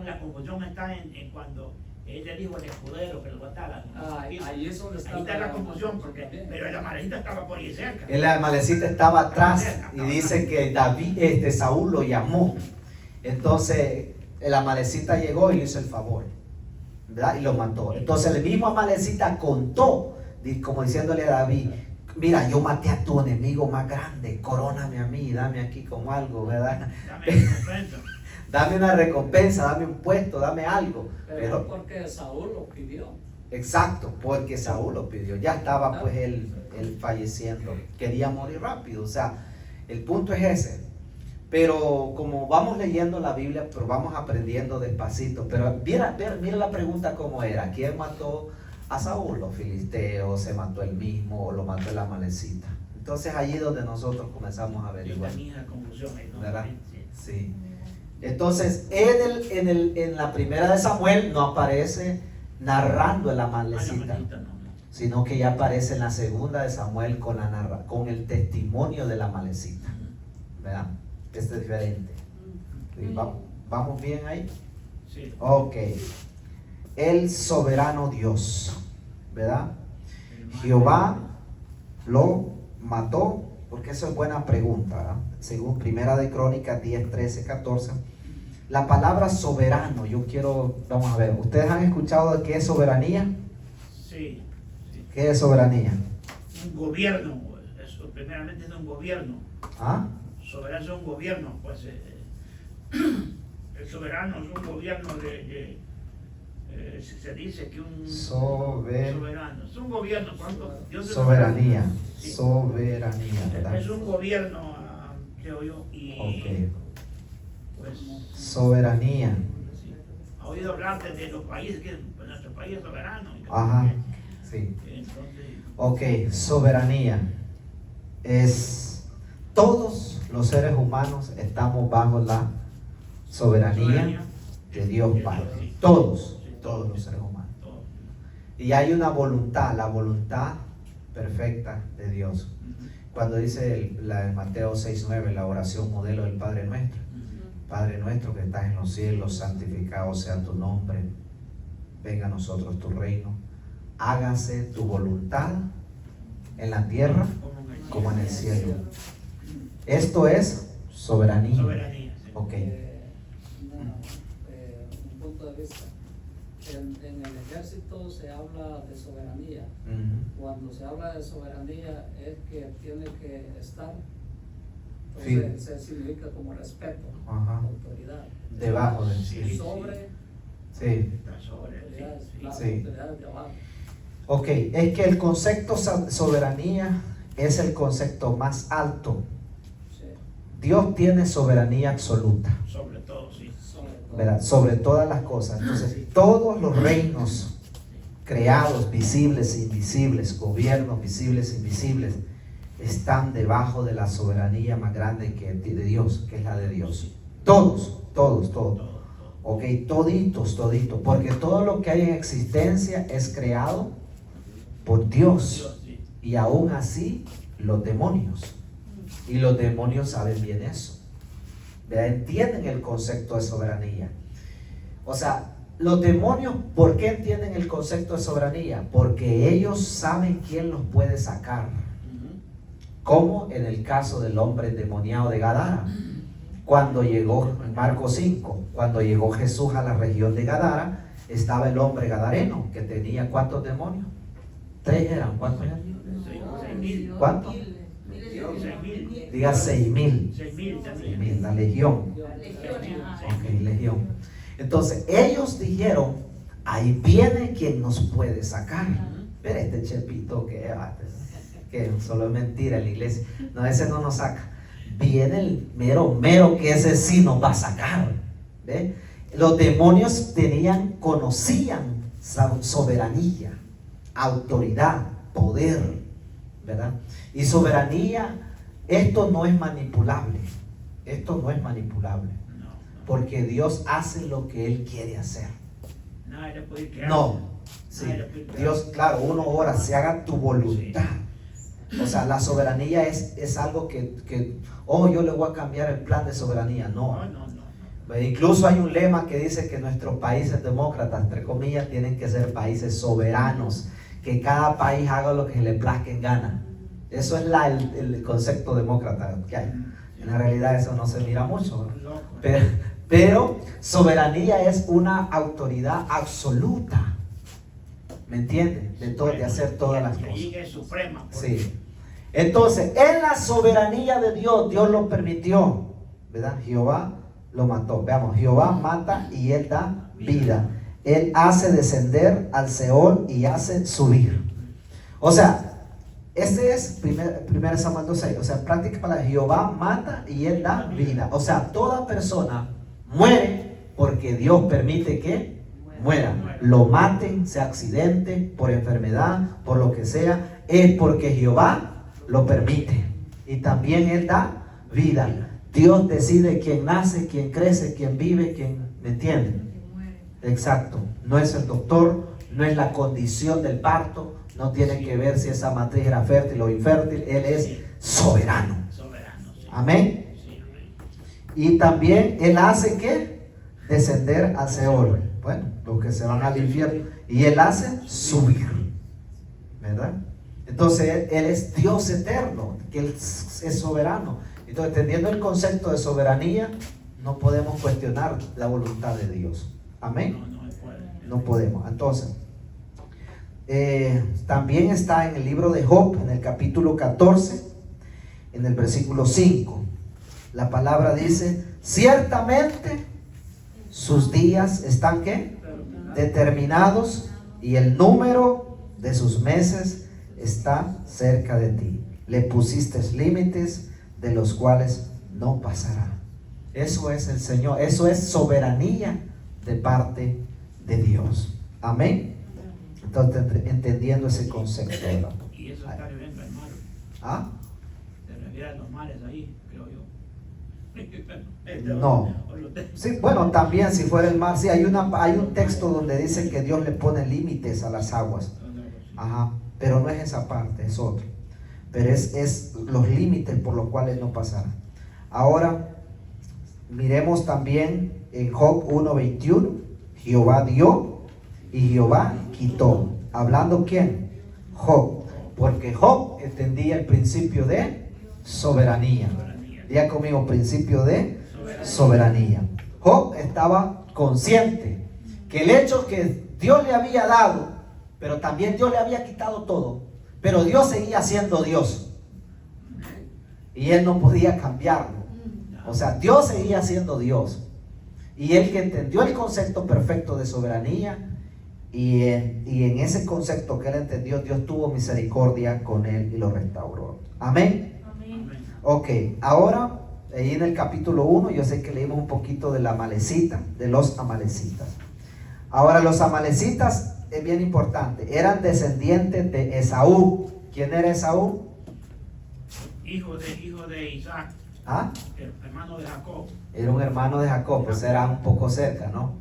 La confusión está en cuando él le dijo al escudero que lo matara. Ahí es donde está. Ahí está la confusión, pero el amalecita estaba por ahí cerca. El amalecita estaba atrás y dice que Saúl lo llamó. Entonces el amalecita llegó y le hizo el favor, ¿verdad? Y lo mató. Entonces el mismo amalecita contó, como diciéndole a David, mira, yo maté a tu enemigo más grande, coróname a mí, dame aquí como algo, ¿verdad? Dame una recompensa, dame un puesto, dame algo. Pero porque Saúl lo pidió. Exacto, porque Saúl lo pidió. Ya estaba pues él falleciendo, quería morir rápido. O sea, el punto es ese. Pero como vamos leyendo la Biblia, pero vamos aprendiendo despacito. Pero mira la pregunta cómo era. ¿Quién mató a Saúl? ¿Los filisteos? ¿Se mató él mismo? ¿O lo mató el amalecita? Entonces allí es donde nosotros comenzamos a averiguar. Yo tenía confusión ahí, ¿no? ¿Verdad? Sí. Entonces, en la primera de Samuel no aparece narrando el Amalecita, sino que ya aparece en la segunda de Samuel con el testimonio del Amalecita. ¿Verdad? Este es diferente. ¿Vamos bien ahí? Sí. Ok. El soberano Dios, ¿verdad? Jehová lo mató, porque eso es buena pregunta, ¿verdad? Según Primera de Crónicas 10, 13, 14. La palabra soberano, vamos a ver, ¿ustedes han escuchado de qué es soberanía? Sí. ¿Qué es soberanía? Un gobierno, primeramente es un gobierno. ¿Ah? Soberano es un gobierno, pues el soberano es un gobierno se dice que un soberano es un gobierno. Dios es soberanía, sí. Soberanía, ¿verdad? Es un gobierno, creo yo, y okay. Pues soberanía. Sí. ¿Ha oído hablar de los países que nuestro país es soberano? Ajá, sí. Entonces, ok, soberanía es todos los seres humanos estamos bajo la soberanía de Dios Padre. Todos los seres humanos. Y hay una voluntad, la voluntad perfecta de Dios. Cuando dice en Mateo 6:9, la oración modelo del Padre Nuestro. Padre nuestro que estás en los cielos, santificado sea tu nombre. Venga a nosotros tu reino. Hágase tu voluntad en la tierra como en el cielo. Esto es soberanía. Ok. Un punto de vista. En el ejército se habla de soberanía. Cuando se habla de soberanía es que tiene que estar, entonces se significa como respeto, autoridad. Debajo del cielo. Sobre. Sí. La sí. autoridad de abajo. Ok, es que el concepto soberanía es el concepto más alto. Sí. Dios tiene soberanía absoluta. Sobre todo, sí. ¿Verdad? Sobre todas las cosas. Entonces, todos los reinos creados, visibles e invisibles, gobiernos visibles e invisibles, están debajo de la soberanía más grande de Dios, que es la de Dios. Todos. Ok, toditos, porque todo lo que hay en existencia es creado por Dios. Y aún así, los demonios. Y los demonios saben bien eso. Entienden el concepto de soberanía. O sea, los demonios, ¿por qué entienden el concepto de soberanía? Porque ellos saben quién los puede sacar. Como en el caso del hombre endemoniado de Gadara. Cuando llegó, en Marcos 5, cuando llegó Jesús a la región de Gadara, estaba el hombre gadareno que tenía ¿cuántos demonios? 3 eran, ¿cuántos eran? ¿Cuántos? Diga 6,000. 6,000, la legión. Ok, legión. Entonces ellos dijeron, ahí viene quien nos puede sacar. Pero este chepito que solo es mentira en la iglesia. No, ese no nos saca. Viene el mero que ese sí nos va a sacar. ¿Ve? Los demonios conocían soberanía, autoridad, poder, ¿verdad? Y soberanía, esto no es manipulable. Porque Dios hace lo que Él quiere hacer. No, sí. Dios, claro, uno ora, se haga tu voluntad. O sea, la soberanía es algo que yo le voy a cambiar el plan de soberanía. No. Incluso hay un lema que dice que nuestros países demócratas, entre comillas, tienen que ser países soberanos, que cada país haga lo que le plazca en gana. Eso es el concepto demócrata que hay. En la realidad eso no se mira mucho, ¿no? Pero soberanía es una autoridad absoluta. ¿Me entiendes? De hacer todas las cosas. Sí. Entonces, en la soberanía de Dios, Dios lo permitió, ¿verdad? Jehová lo mató. Veamos, Jehová mata y Él da vida. Él hace descender al Seol y hace subir. O sea, este es 1 Samuel 2:6. O sea, práctica para Jehová mata y Él da vida. O sea, toda persona muere porque Dios permite que muera. Lo maten, sea accidente, por enfermedad, por lo que sea, es porque Jehová lo permite. Y también Él da vida. Dios decide quién nace, quién crece, quién vive, quién, ¿me entienden? Exacto. No es el doctor, no es la condición del parto, no tiene que ver si esa matriz era fértil o infértil. Él es soberano. Amén. Y también Él hace que descender a Seol. Bueno, los que se van al infierno. Y Él hace subir, ¿verdad? Entonces Él es Dios eterno, que Él es soberano. Entonces, entendiendo el concepto de soberanía, no podemos cuestionar la voluntad de Dios. Amén. No podemos. Entonces, también está en el libro de Job, en el capítulo 14, en el versículo 5. La palabra dice: ciertamente sus días están ¿qué? Determinados, y el número de sus meses está cerca de ti. Le pusiste límites de los cuales no pasará. Eso es el Señor, eso es soberanía de parte de Dios. Amén. Entonces, entendiendo ese concepto, ¿verdad? Y eso está viviendo el mar. ¿Ah? Se refiere a los mares ahí, creo yo. No. Sí, bueno, también si fuera el mar, sí, hay un texto donde dice que Dios le pone límites a las aguas. Ajá, pero no es esa parte, es otro. Pero es los límites por los cuales no pasará. Ahora, miremos también en Job 1:21. Jehová dio y Jehová quitó. ¿Hablando quién? Job. Porque Job entendía el principio de soberanía. Diga conmigo, principio de soberanía. Job estaba consciente que el hecho que Dios le había dado, pero también Dios le había quitado todo, pero Dios seguía siendo Dios y él no podía cambiarlo. O sea, Dios seguía siendo Dios, y él que entendió el concepto perfecto de soberanía, y en ese concepto que él entendió, Dios tuvo misericordia con él y lo restauró. Amén. Ok, ahora ahí en el capítulo 1, yo sé que leímos un poquito de la Amalecita, de los amalecitas. Ahora, los amalecitas es bien importante, eran descendientes de Esaú. ¿Quién era Esaú? Hijo de Isaac. ¿Ah? Hermano de Jacob. Era un hermano de Jacob, pues era un poco cerca, ¿no?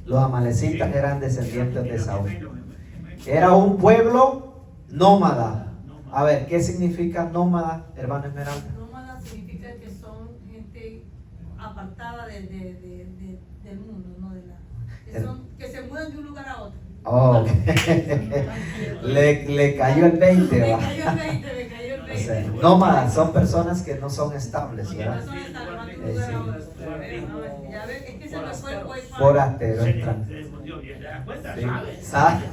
Los amalecitas eran descendientes de Esaú. Era un pueblo nómada. A ver, ¿qué significa nómada, hermano Esmeralda? Nómada significa que son gente apartada del mundo, ¿no? Que se mudan de un lugar a otro. Oh, le cayó el 20, Me ¿va? cayó el 20. O sea, nómadas son personas que no son estables, ¿verdad? Ya ves, es que se me fue el wifi. Forastero, entran. Sí. ¿Sabe?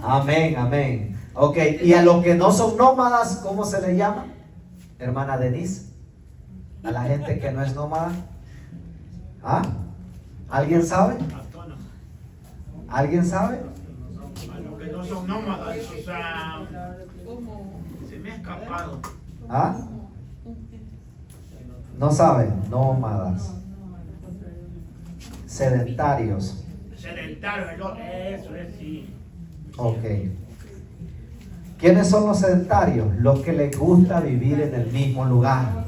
Amén, amén. Ok, y a los que no son nómadas, ¿cómo se le llama? Hermana Denise. A la gente que no es nómada. ¿Ah? ¿Alguien sabe? ¿Alguien sabe? A los que no son nómadas, o sea, se me ha escapado. ¿Ah? No saben, nómadas. Sedentarios. Sedentarios, eso es, sí. Ok. ¿Quiénes son los sedentarios? Los que les gusta vivir en el mismo lugar.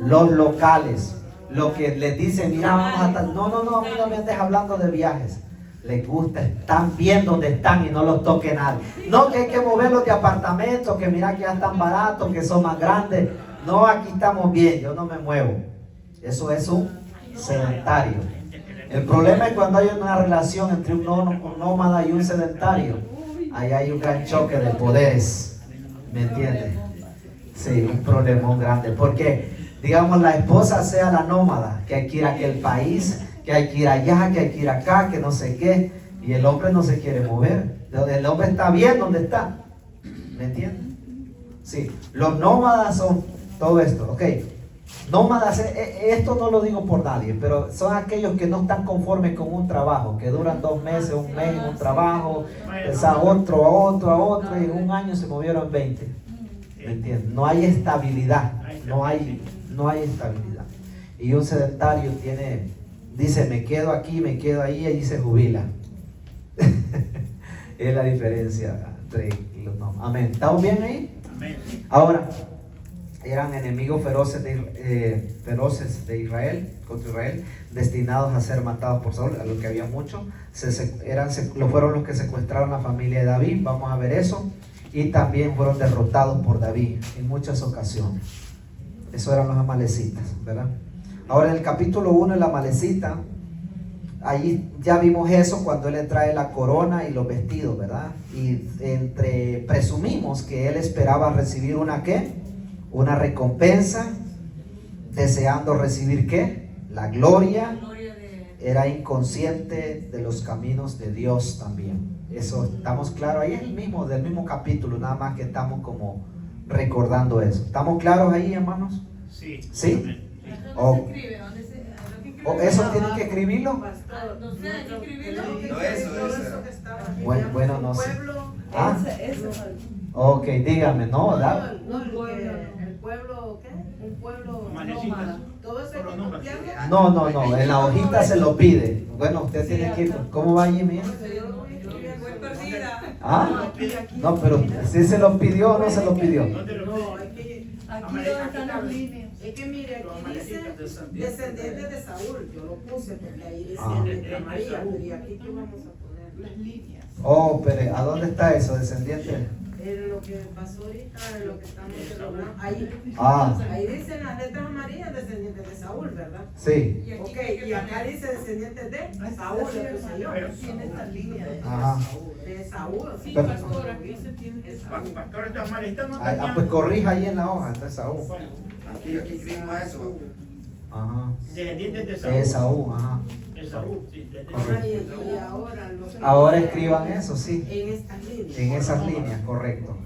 Los locales. Los que les dicen, mira, vamos a estar. No, a mí no me andes hablando de viajes. Les gusta, están bien donde están y no los toque nadie. No que hay que moverlos de apartamentos, que mira que ya están baratos, que son más grandes. No, aquí estamos bien, yo no me muevo. Eso es un sedentario. El problema es cuando hay una relación entre un nómada y un sedentario. Ahí hay un gran choque de poderes. ¿Me entiendes? Sí, un problema grande. Porque, digamos, la esposa sea la nómada, que hay que ir a aquel país, que hay que ir allá, que hay que ir acá, que no sé qué, y el hombre no se quiere mover. El hombre está bien donde está. ¿Me entiendes? Sí, los nómadas son todo esto, ok. Nómadas, esto no lo digo por nadie, pero son aquellos que no están conformes con un trabajo, que duran 2 meses, un mes en un trabajo, a otro, y en un año se movieron 20. ¿Me entiendes? No hay estabilidad, no hay estabilidad. Y un sedentario dice, me quedo aquí, me quedo ahí, y se jubila. Es la diferencia entre los nómadas. Amén. ¿Estamos bien ahí? Amén. Ahora, eran enemigos feroces de Israel, contra Israel, destinados a ser matados por Saúl, a lo que había mucho. Fueron los que secuestraron la familia de David, vamos a ver eso, y también fueron derrotados por David en muchas ocasiones. Eso eran los amalecitas, ¿verdad? Ahora en el capítulo 1, el amalecita, ahí ya vimos eso cuando él le trae la corona y los vestidos, ¿verdad? Y presumimos que él esperaba recibir una ¿qué? Una recompensa, deseando recibir ¿qué? La gloria. Era inconsciente de los caminos de Dios también. Eso estamos claros, ahí es del mismo capítulo, nada más que estamos como recordando eso. ¿Estamos claros ahí, hermanos? Sí. ¿Sí? ¿Dónde se escribe? ¿Eso tienen que escribirlo? No sé, hay que escribirlo. No, eso. Bueno, no sé. Ah, Eso. ok, dígame, no, da. No, el pueblo, ¿qué? Un pueblo Amalecitas. nómada. Todo eso hay que Nómada. copiarlo. No, en la hojita se lo pide. Bueno, usted tiene que ir. ¿Cómo va, Jimmy? Voy perdida. Ah, no, pero si se lo pidió o no se lo pidió. ¿Dónde lo No, hay que. Aquí donde están las líneas. Es que mire, aquí dice descendientes de Saúl. Yo lo puse porque ahí dice Ah. letra María. Y aquí qué vamos a poner las líneas. Oh, pero ¿a dónde está eso, descendiente? En lo que pasó ahorita, en lo que estamos celebrando. Ahí. Ah, Ahí dicen las letras amarillas descendientes de Saúl, ¿verdad? sí. Ok, y acá dice descendientes de Saúl, le puse yo. Tiene esta línea de Ajá. De Saúl. Sí, Pero- pastor, aquí se tiene que Pastor de Amalecitas no Ah, pues corrija ahí en la hoja, está Esaú. Aquí escribimos eso. Ajá. Descendientes de Saúl. Esaú, ajá. Esaú, sí. Ahora y ahora lo Ahora escriban eso, sí. en estas líneas. En esas líneas, correcto.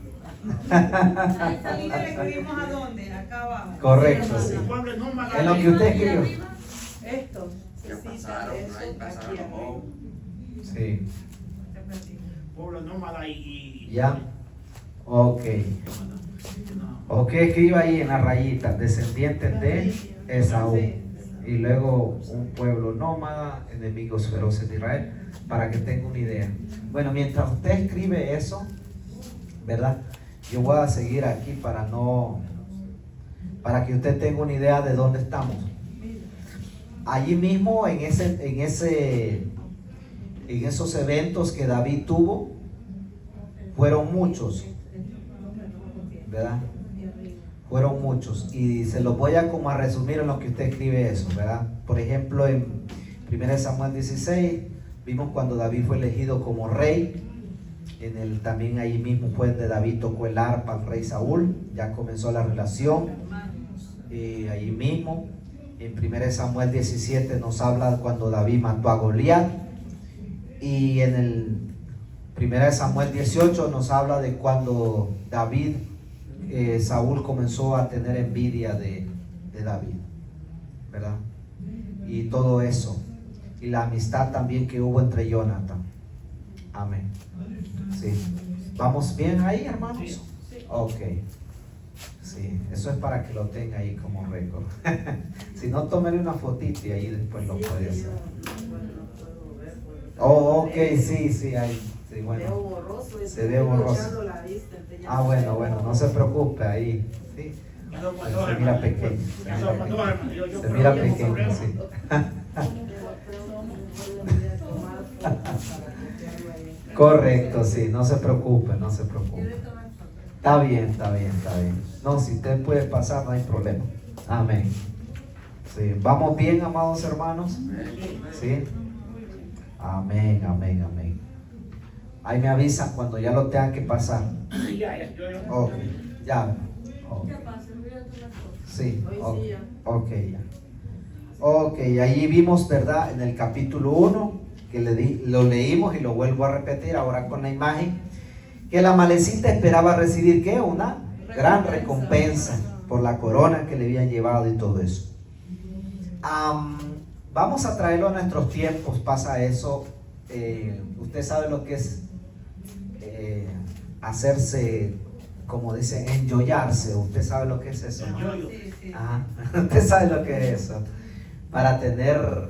A esta línea le escribimos a dónde, acá abajo. Correcto, sí. El pueblo nómada. En lo que usted escribió. Esto Ya se cita pasaron, eso ahí pasaron aquí los ojos. Sí. Pueblo nómada y. Ya. Ok. Ok, escriba ahí en la rayita, descendientes de Esaú. Y luego un pueblo nómada, enemigos feroces de Israel, para que tenga una idea. Bueno, mientras usted escribe eso, ¿verdad? Yo voy a seguir aquí para que usted tenga una idea de dónde estamos. Allí mismo, en esos eventos que David tuvo, fueron muchos, ¿verdad? Fueron muchos, y se los voy a como a resumir en lo que usted escribe eso, ¿verdad? Por ejemplo, en 1 Samuel 16 vimos cuando David fue elegido como rey. También ahí mismo fue donde David tocó el arpa al rey Saúl, ya comenzó la relación. Ahí mismo en 1 Samuel 17 nos habla cuando David mató a Goliat, y en el 1 Samuel 18 nos habla de cuando Saúl comenzó a tener envidia de David, ¿verdad? Y todo eso, y la amistad también que hubo entre Jonathan. Amén. Sí. ¿Vamos bien ahí, hermanos? Ok. Sí, eso es para que lo tenga ahí como récord. Si no, tómele una fotito y ahí después lo puede hacer. Oh, ok, sí, ahí. Sí, bueno. Se ve borroso. Ah, bueno, no se preocupe ahí. Sí. Se mira pequeño. Se mira pequeño, sí. Correcto, sí, no se preocupe. Está bien. No, si usted puede pasar, no hay problema. Amén. Sí, ¿vamos bien, amados hermanos? Sí. Amén. Ahí me avisan cuando ya lo tengan que pasar. Ok, ya. Okay. Sí, ok, ya. Ok, ahí vimos, ¿verdad? En el capítulo 1, que lo leímos y lo vuelvo a repetir ahora con la imagen, que el amalecita esperaba recibir ¿qué? Una gran recompensa por la corona que le habían llevado y todo eso. Vamos a traerlo a nuestros tiempos, pasa eso. Usted sabe lo que es hacerse, como dicen, enjollarse. Usted sabe lo que es eso, ¿no? Ajá. Usted sabe lo que es eso, para tener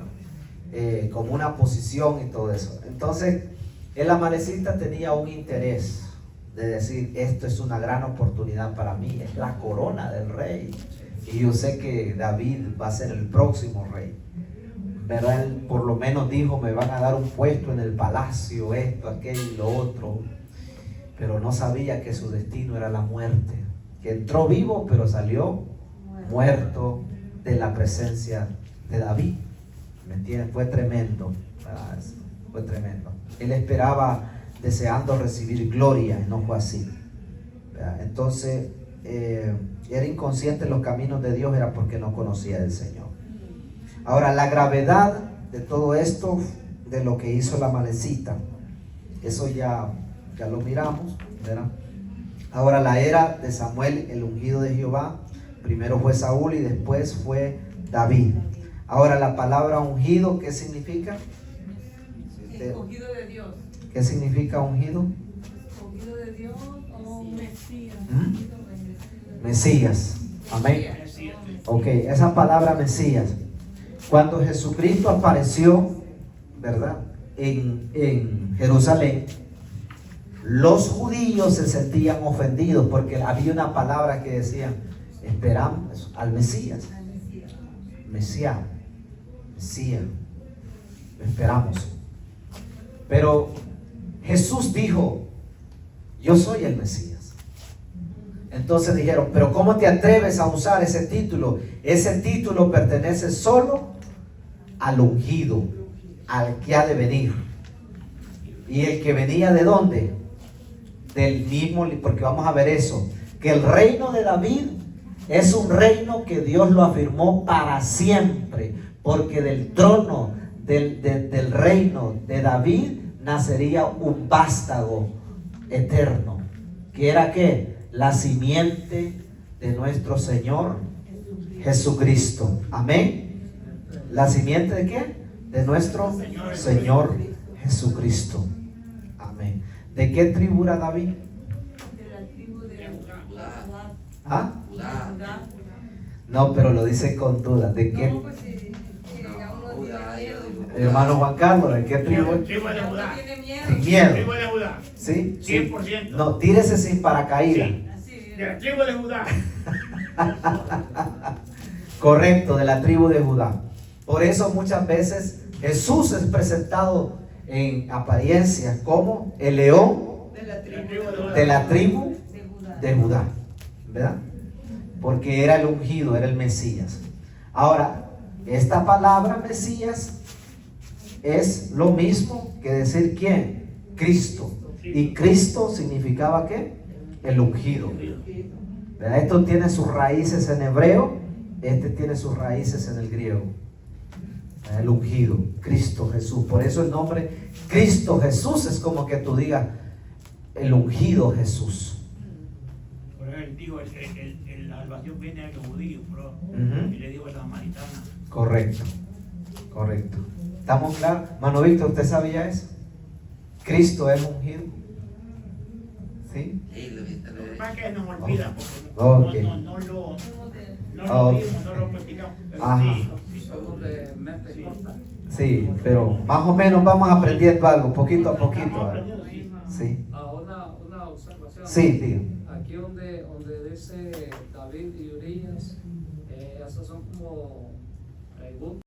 como una posición y todo eso. Entonces el amalecita tenía un interés de decir, esto es una gran oportunidad para mí, es la corona del rey. Y yo sé que David va a ser el próximo rey. ¿Verdad? Él por lo menos dijo, me van a dar un puesto en el palacio, esto, aquello y lo otro. Pero no sabía que su destino era la muerte. Que entró vivo, pero salió muerto de la presencia de David. ¿Me entienden? Fue tremendo. Fue tremendo. Él esperaba deseando recibir gloria, y no fue así. ¿Verdad? Entonces, era inconsciente en los caminos de Dios, era porque no conocía del Señor. Ahora, la gravedad de todo esto, de lo que hizo la Amalekita, eso ya lo miramos, ¿verdad? Ahora, la era de Samuel, el ungido de Jehová, primero fue Saúl y después fue David. Ahora, la palabra ungido, ¿qué significa? Escogido de Dios. ¿Qué significa ungido? Escogido de Dios o Mesías. Mesías. Amén. Ok, esa palabra Mesías. Cuando Jesucristo apareció, ¿verdad?, en Jerusalén, los judíos se sentían ofendidos porque había una palabra que decía, esperamos al Mesías. Mesías. Esperamos. Pero Jesús dijo, yo soy el Mesías. Entonces dijeron, pero ¿cómo te atreves a usar ese título? Ese título pertenece solo al ungido, al que ha de venir. Y el que venía, ¿de dónde? Del mismo, porque vamos a ver eso, que el reino de David es un reino que Dios lo afirmó para siempre, porque del trono del reino de David nacería un vástago eterno, que era ¿qué? La simiente de nuestro Señor Jesucristo. Amén. ¿La simiente de qué? De nuestro Señor Jesucristo. Amén. ¿De qué tribu era David? De la tribu de Judá. ¿Ah? No, pero lo dice con duda. ¿De qué? No, pues sí, aún no tiene miedo. Hermano Juan Carlos, ¿de qué tribu? Tribu de Judá. No tiene miedo. Sin miedo. Tribu de Judá. ¿Sí? 100%. No, tírese sin paracaídas. Sí. Así, De la tribu de Judá. Correcto, de la tribu de Judá. Por eso muchas veces Jesús es presentado en apariencia como el león de la tribu de Judá, ¿verdad? Porque era el ungido, era el Mesías. Ahora, esta palabra Mesías es lo mismo que decir ¿quién? Cristo. Y Cristo significaba ¿qué? El ungido. ¿Verdad? Esto tiene sus raíces en hebreo, este tiene sus raíces en el griego. El ungido, Cristo Jesús. Por eso el nombre Cristo Jesús es como que tú digas el ungido Jesús. Por eso él dijo, la salvación viene de los judíos, bro. Y le digo a la samaritana. Correcto, correcto. ¿Estamos claros? Mano Víctor, ¿usted sabía eso? Cristo es ungido. ¿Sí? Lo que pasa es que nos olvida, porque no lo vimos, no lo practicamos. Somos de mente corta. Sí, pero más o menos vamos aprendiendo algo, poquito a poquito. Sí. Una observación. Sí, tío. Aquí donde dice David y Urias, esas son como preguntas.